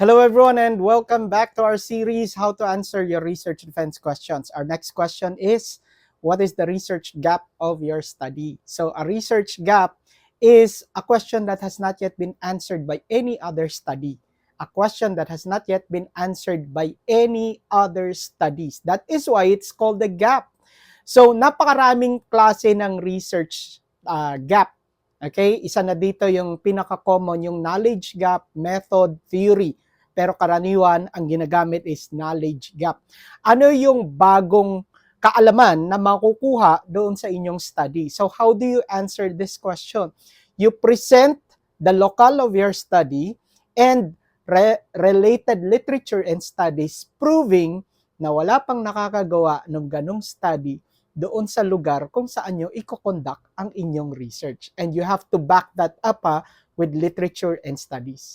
Hello everyone and welcome back to our series, How to Answer Your Research Defense Questions. Our next question is, what is the research gap of your study? So a research gap is a question that has not yet been answered by any other study. A question that has not yet been answered by any other studies. That is why it's called the gap. So napakaraming klase ng research gap. Okay, isa na dito yung pinaka-common, yung knowledge gap, method, theory. Pero karaniwan, ang ginagamit is knowledge gap. Ano yung bagong kaalaman na makukuha doon sa inyong study? So how do you answer this question? You present the local of your study and related literature and studies proving na wala pang nakakagawa ng ganong study doon sa lugar kung saan nyo i-conduct ang inyong research. And you have to back that up with literature and studies.